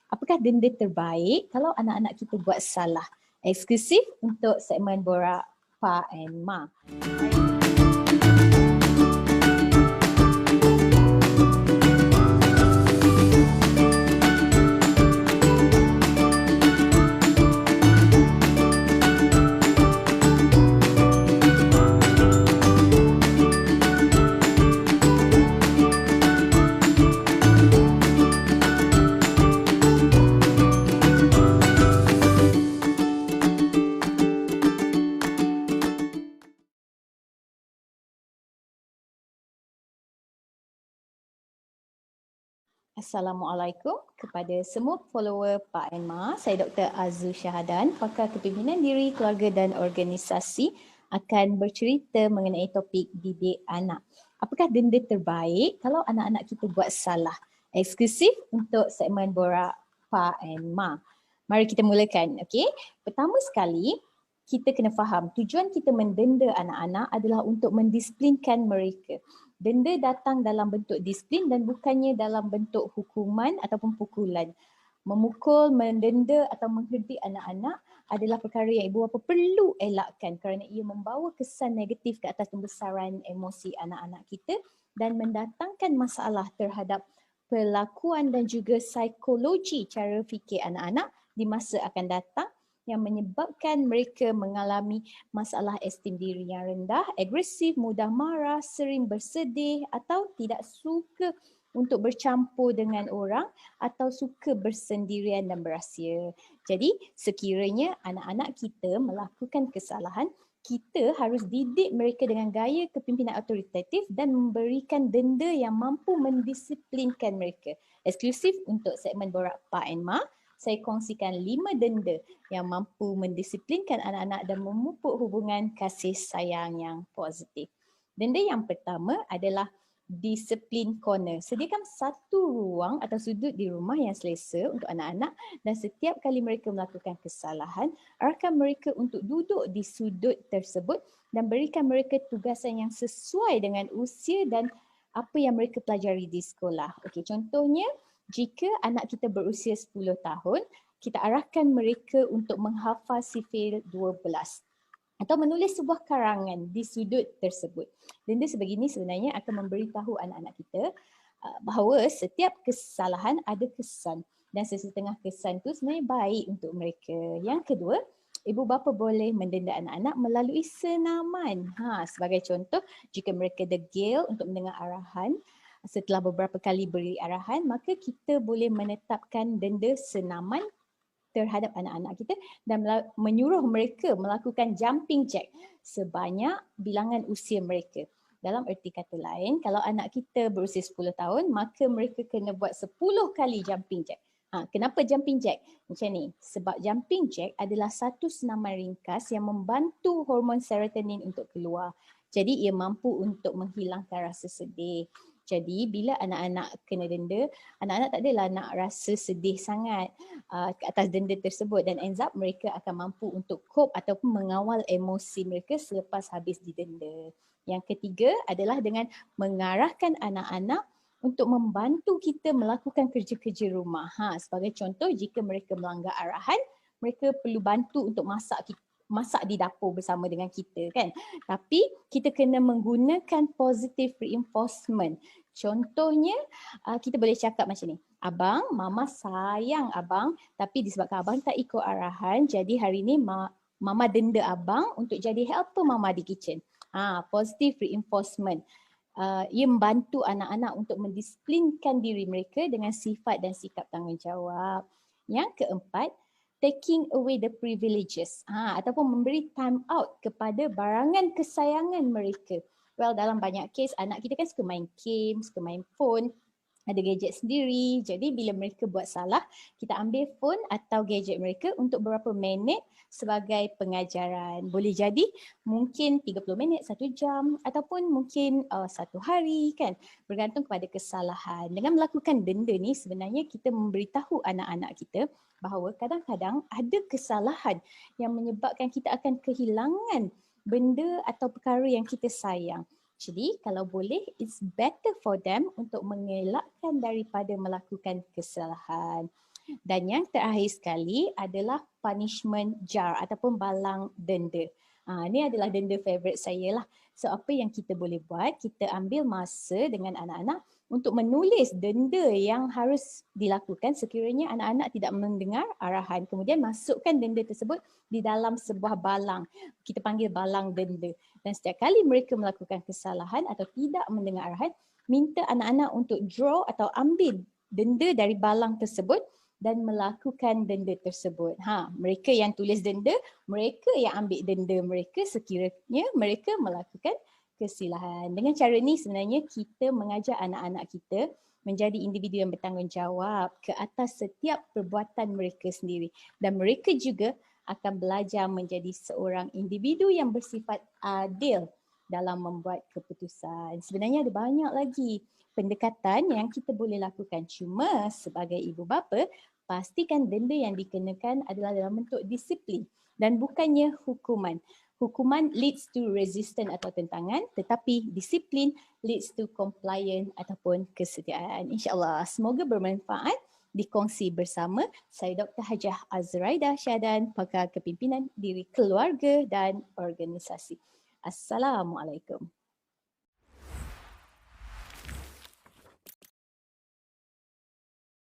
Apakah denda terbaik kalau anak-anak kita buat salah? Eksklusif untuk segmen Borak Pa and Ma. Assalamualaikum kepada semua follower Pak and Ma. Saya Dr. Azu Syahadan, pakar kepimpinan diri, keluarga dan organisasi, akan bercerita mengenai topik didik anak. Apakah denda terbaik kalau anak-anak kita buat salah? Eksklusif untuk segmen Borak Pak and Ma. Mari kita mulakan, okey? Pertama sekali, kita kena faham tujuan kita mendenda anak-anak adalah untuk mendisiplinkan mereka. Denda datang dalam bentuk disiplin dan bukannya dalam bentuk hukuman ataupun pukulan. Memukul, mendenda atau menghenti anak-anak adalah perkara yang ibu bapa perlu elakkan kerana ia membawa kesan negatif ke atas pembesaran emosi anak-anak kita dan mendatangkan masalah terhadap perlakuan dan juga psikologi cara fikir anak-anak di masa akan datang yang menyebabkan mereka mengalami masalah esteem diri yang rendah, agresif, mudah marah, sering bersedih atau tidak suka untuk bercampur dengan orang atau suka bersendirian dan berahsia. Jadi sekiranya anak-anak kita melakukan kesalahan, kita harus didik mereka dengan gaya kepimpinan autoritatif dan memberikan denda yang mampu mendisiplinkan mereka. Eksklusif untuk segmen Borak Pa and Ma, saya kongsikan 5 denda yang mampu mendisiplinkan anak-anak dan memupuk hubungan kasih sayang yang positif. Denda yang pertama adalah disiplin corner. Sediakan satu ruang atau sudut di rumah yang selesa untuk anak-anak dan setiap kali mereka melakukan kesalahan, arahkan mereka untuk duduk di sudut tersebut dan berikan mereka tugasan yang sesuai dengan usia dan apa yang mereka pelajari di sekolah. Okey, contohnya jika anak kita berusia 10 tahun, kita arahkan mereka untuk menghafal sifil 12 atau menulis sebuah karangan di sudut tersebut. Denda sebegini sebenarnya akan memberitahu anak-anak kita bahawa setiap kesalahan ada kesan dan sesetengah kesan itu sebenarnya baik untuk mereka. Yang kedua, ibu bapa boleh mendenda anak-anak melalui senaman. Sebagai contoh, jika mereka degil untuk mendengar arahan, setelah beberapa kali beri arahan, maka kita boleh menetapkan denda senaman terhadap anak-anak kita dan menyuruh mereka melakukan jumping jack sebanyak bilangan usia mereka. Dalam erti kata lain, kalau anak kita berusia 10 tahun, maka mereka kena buat 10 kali jumping jack. Kenapa jumping jack? Macam ni, sebab jumping jack adalah satu senaman ringkas yang membantu hormon serotonin untuk keluar. Jadi ia mampu untuk menghilangkan rasa sedih. Jadi bila anak-anak kena denda, anak-anak tak adalah nak rasa sedih sangat atas denda tersebut dan ends up mereka akan mampu untuk cope ataupun mengawal emosi mereka selepas habis didenda. Yang ketiga adalah dengan mengarahkan anak-anak untuk membantu kita melakukan kerja-kerja rumah. Sebagai contoh, jika mereka melanggar arahan, mereka perlu bantu untuk masak di dapur bersama dengan kita kan. Tapi kita kena menggunakan positive reinforcement. Contohnya kita boleh cakap macam ni. Abang, mama sayang abang tapi disebabkan abang tak ikut arahan jadi hari ni mama denda abang untuk jadi helper mama di kitchen. Positive reinforcement. Ia membantu anak-anak untuk mendisiplinkan diri mereka dengan sifat dan sikap tanggungjawab. Yang keempat, taking away the privileges ataupun memberi time out kepada barangan kesayangan mereka. Well, dalam banyak kes anak kita kan suka main game, suka main phone, ada gadget sendiri. Jadi bila mereka buat salah, kita ambil phone atau gadget mereka untuk beberapa minit sebagai pengajaran. Boleh jadi mungkin 30 minit, 1 jam ataupun mungkin 1 hari kan. Bergantung kepada kesalahan. Dengan melakukan denda ni sebenarnya kita memberitahu anak-anak kita bahawa kadang-kadang ada kesalahan yang menyebabkan kita akan kehilangan benda atau perkara yang kita sayang. Jadi kalau boleh, it's better for them untuk mengelakkan daripada melakukan kesalahan. Dan yang terakhir sekali adalah punishment jar ataupun balang denda. Ini adalah denda favourite saya lah. So apa yang kita boleh buat, kita ambil masa dengan anak-anak untuk menulis denda yang harus dilakukan sekiranya anak-anak tidak mendengar arahan. Kemudian masukkan denda tersebut di dalam sebuah balang. Kita panggil balang denda. Dan setiap kali mereka melakukan kesalahan atau tidak mendengar arahan, minta anak-anak untuk draw atau ambil denda dari balang tersebut dan melakukan denda tersebut. Mereka yang tulis denda, mereka yang ambil denda mereka sekiranya mereka melakukan kesilahan. Dengan cara ni sebenarnya kita mengajar anak-anak kita menjadi individu yang bertanggungjawab ke atas setiap perbuatan mereka sendiri. Dan mereka juga akan belajar menjadi seorang individu yang bersifat adil dalam membuat keputusan. Sebenarnya ada banyak lagi pendekatan yang kita boleh lakukan. Cuma sebagai ibu bapa, pastikan denda yang dikenakan adalah dalam bentuk disiplin dan bukannya hukuman. Hukuman leads to resistance atau tentangan, tetapi disiplin leads to compliance ataupun kesetiaan. InsyaAllah semoga bermanfaat dikongsi bersama. Saya Dr. Hajah Azraida Syahdan, pakar kepimpinan diri keluarga dan organisasi. Assalamualaikum.